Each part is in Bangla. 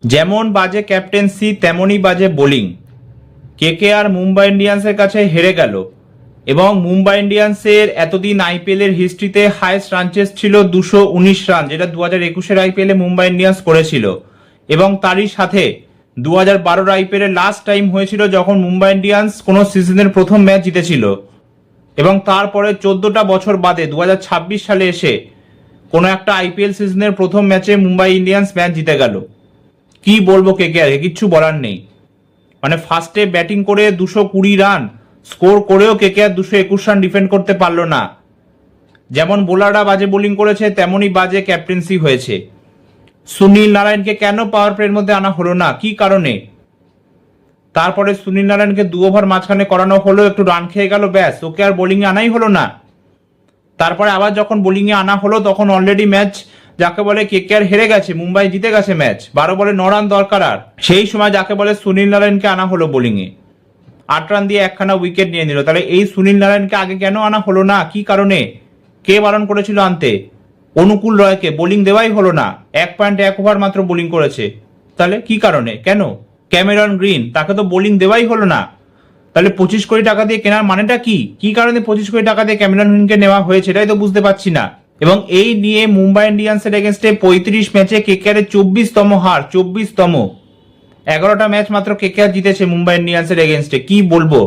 যেমন বাজে ক্যাপ্টেন্সি তেমনই বাজে বোলিং। কেকেআর মুম্বাই ইন্ডিয়ান্সের কাছে হেরে গেল এবং মুম্বাই ইন্ডিয়ান্সের এতদিন আইপিএল এর হিস্ট্রিতে হাইয়েস্ট রান চেস ছিল 219 রান, যেটা 2021-এর আইপিএলে মুম্বাই ইন্ডিয়ান্স করেছিল। এবং তারই সাথে 2012-র আইপিএল এর লাস্ট টাইম হয়েছিল যখন মুম্বাই ইন্ডিয়ান্স কোনো সিজনের প্রথম ম্যাচ জিতেছিল। এবং তারপরে 14টা বছর বাদে 2026 সালে এসে কোনো একটা আইপিএল সিজনের প্রথম ম্যাচে মুম্বাই ইন্ডিয়ান্স ম্যাচ জিতে গেল। কি বলবো কেকেআরকে, কিচ্ছু বলার নেই। মানে ফার্স্টে ব্যাটিং করে 220 রান স্কোর করেও কেকেআর 221 রান ডিফেন্ড করতে পারলো না। যেমন বোলাররা বাজে বোলিং করেছে তেমনই বাজে ক্যাপ্টেন্সি হয়েছে। সুনীল নারায়ণকে কেন পাওয়ার প্লের মধ্যে আনা হলো না, কি কারণে? তারপরে সুনীল নারায়ণকে 2 ওভার মাঝখানে করানো হলো, একটু রান খেয়ে গেল, ব্যাস, ওকে আর বোলিংয়ে আনাই হলো না। তারপরে আবার যখন বোলিংয়ে আনা হলো তখন অলরেডি ম্যাচ যাকে বলে কেকেআর হেরে গেছে, মুম্বাই জিতে গেছে ম্যাচ, 12 বলে 9 রান দরকার। আর সেই সময় যাকে বলে সুনীল নারায়ণকে আনা হলো বোলিংয়ে, 8 রান দিয়ে একখানা উইকেট নিয়ে নিল। তাহলে এই সুনীল নারায়ণকে আগে কেন আনা হলো না, কি কারণে? কে বারণ করেছিল আনতে? অনুকূল রয়কে বোলিং দেওয়াই হলো না, 1.1 ওভার মাত্র বোলিং করেছে। তাহলে কি কারণে, কেন? ক্যামেরন গ্রিন, তাকে তো বোলিং দেওয়াই হলো না। তাহলে 25 কোটি টাকা দিয়ে কেনার মানেটা কি? কি কারণে 25 কোটি টাকা দিয়ে ক্যামেরন গ্রিনকে নেওয়া হয়েছে, এটাই তো বুঝতে পারছি না। এবং এই নিয়ে মুম্বাই ইন্ডিয়ান্সের এগেনস্টে 35 ম্যাচে কেকেআরের 24তম হার, 24তম। 11টা ম্যাচ মাত্র কেকেআর জিতেছে মুম্বাই ইন্ডিয়ান্সের এগেনস্টে। কি বলবো,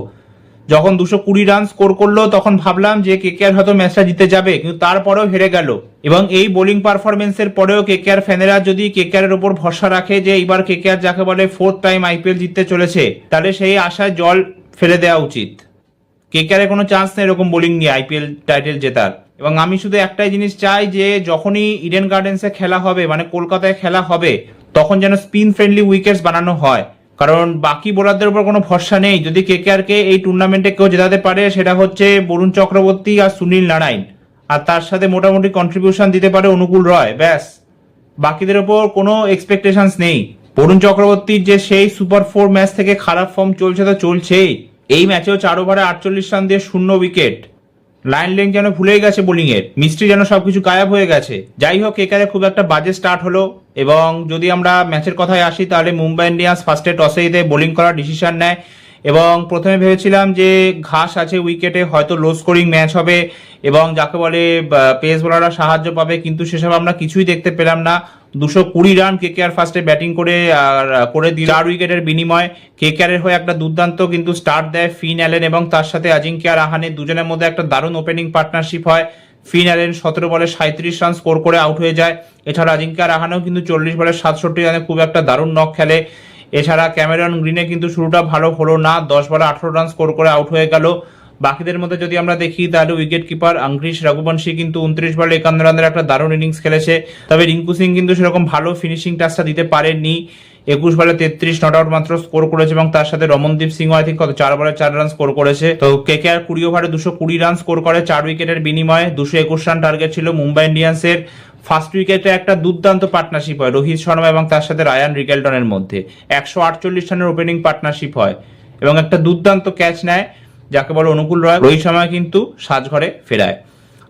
যখন 220 রান স্কোর করলো তখন ভাবলাম যে কেকেআর হয়তো ম্যাচটা জিতে যাবে, কিন্তু তারপরেও হেরে গেল। এবং এই বোলিং পারফরমেন্সের পরেও কেকেআর ফ্যানেরা যদি কেকেআর এর উপর ভরসা রাখে যে এইবার কেকেআর যাকে বলে 4th টাইম আইপিএল জিততে চলেছে, তাহলে সেই আশায় জল ফেলে দেওয়া উচিত। কেকেআরের কোনো চান্স নেই এরকম বোলিং নিয়ে আইপিএল টাইটেল জেতার। এবং আমি শুধু একটাই জিনিস চাই যে যখনই ইডেন গার্ডেন্সে খেলা হবে, মানে কলকাতায় খেলা হবে, তখন যেন স্পিন ফ্রেন্ডলি উইকেটস বানানো হয়। কারণ বাকি বোলারদের উপর কোনো ভরসা নেই। যদি কেকেআরকে এই টুর্নামেন্টে কেউ জেতাতে পারে সেটা হচ্ছে বরুণ চক্রবর্তী আর সুনীল নারায়ণ, আর তার সাথে মোটামুটি কন্ট্রিবিউশন দিতে পারে অনুকূল রয়, ব্যাস। বাকিদের উপর কোনো এক্সপেকটেশনস নেই। বরুণ চক্রবর্তীর যে সেই সুপার 4 ম্যাচ থেকে খারাপ ফর্ম চলছে তো চলছেই, এই ম্যাচেও 4 ওভারে 48 রান দিয়ে 0 উইকেট। লাইন লেং যেন ভুলেই গেছে বোলিং এর, মিস্ত্রি যেন সবকিছু গায়েব হয়ে গেছে। যাই হোক, কেকেআরে খুব একটা বাজে স্টার্ট হলো। এবং যদি আমরা ম্যাচের কথায় আসি তাহলে মুম্বাই ইন্ডিয়ান্স ফার্স্টে টসে জিতে বোলিং করার ডিসিশন নেয়। এবং প্রথমে ভেবেছিলাম যে ঘাস আছে উইকেটে, হয়তো লো স্কোরিং ম্যাচ হবে এবং যাকে বলে পেস বোলাররা সাহায্য পাবে, কিন্তু সেসব আমরা কিছুই দেখতে পেলাম না। 220 রান কেকেআর ফার্স্টে ব্যাটিং করে দিল 4 উইকেটের বিনিময়ে। কেকেআরের হয়ে একটা দুর্দান্ত কিন্তু স্টার্ট দেয় ফিন অ্যালেন এবং তার সাথে আজিঙ্ক্য রাহানে, দুজনের মধ্যে একটা দারুণ ওপেনিং পার্টনারশিপ হয়। ফিন অ্যালেন 17 বলে 37 রান স্কোর করে আউট হয়ে যায়। এছাড়া আজিঙ্ক্য রাহানেও কিন্তু 40 বলে 67 রানে খুব একটা দারুণ নক খেলে। এছাড়া ক্যামেরন গ্রিনে কিন্তু শুরুটা ভালো হলো না, 10 বলে 18 রান স্কোর করে আউট হয়ে গেল। বাকিদের মধ্যে যদি আমরা দেখি তাহলে উইকেট কিপার অঙ্করিশ রঘুবংশী কিন্তু 29 বলে 51 রানের একটা দারুণ ইনিংস খেলেছে। তবে রিঙ্কু সিং কিন্তু সেরকম ভালো ফিনিশিং টাচটা দিতে পারেননি। 21 বলে 33 নট আউট মাত্র স্কোর করেছে এবং তার সাথে রমনদীপ সিং আই থিঙ্ক 4 বলে 4 রান স্কোর করেছে। তো কেকেআর 20 ওভারে 220 রান স্কোর করে 4 উইকেটের বিনিময়ে। 221 রান টার্গেট ছিল মুম্বাই ইন্ডিয়ান্সের। ফার্স্ট উইকেটে একটা দুর্দান্ত পার্টনারশিপ হয় রোহিত শর্মা এবং তার সাথে রায়ান রিকেলটনের মধ্যে, 148 রানের ওপেনিং পার্টনারশিপ হয় এবং একটা দুর্দান্ত ক্যাচ নেয় যাকে বলে অনুকূল রয়। রোহিত শর্মা কিন্তু সাজঘরে ফেরায়,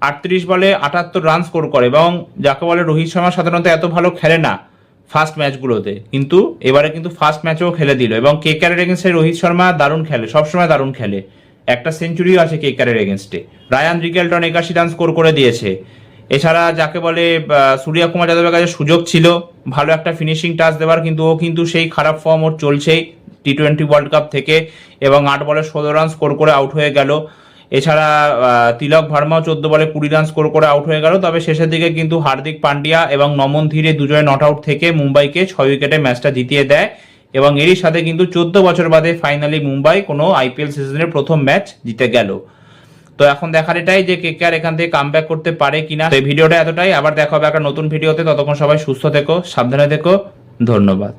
38 বলে 78 রান স্কোর করে। এবং যাকে বলে রোহিত শর্মা সাধারণত এত ভালো খেলে না ফার্স্ট ম্যাচগুলোতে, কিন্তু এবারে কিন্তু ফার্স্ট ম্যাচেও খেলে দিল। এবং কেকেআরের এগেনস্টে রোহিত শর্মা দারুণ খেলে, সবসময় দারুণ খেলে, একটা সেঞ্চুরিও আছে কেকেআরের এগেনস্টে। রায়ান রিকেলটন 81 রান স্কোর করে দিয়েছে। এছাড়া যাকে বলে সূর্য কুমার যাদবের কাছে সুযোগ ছিল ভালো একটা ফিনিশিং টাচ দেওয়ার, কিন্তু ও কিন্তু সেই খারাপ ফর্ম ওর চলছেই T20 ওয়ার্ল্ড কাপ থেকে এবং 8 বলে 16 রান স্কোর করে আউট হয়ে গেল। এছাড়া তিলক ভার্মাও 14 বলে 20 রান স্কোর করে আউট হয়ে গেল। তবে শেষের দিকে কিন্তু হার্দিক পান্ডিয়া এবং নমন ধীরে দুজনে নট আউট থেকে মুম্বাইকে 6 উইকেটে ম্যাচটা জিতিয়ে দেয়। এবং এরই সাথে কিন্তু 14 বছর বাদে ফাইনালি মুম্বাই কোনো আইপিএল সিজনের প্রথম ম্যাচ জিতে গেল। তো এখন দেখার এটাই যে কেকেআর এখান থেকে কামব্যাক করতে পারে কিনা। এই ভিডিওটা এতটাই, আবার দেখা হবে একটা নতুন ভিডিওতে। ততক্ষণ সবাই সুস্থ থেকো, সাবধানে থেকো, ধন্যবাদ।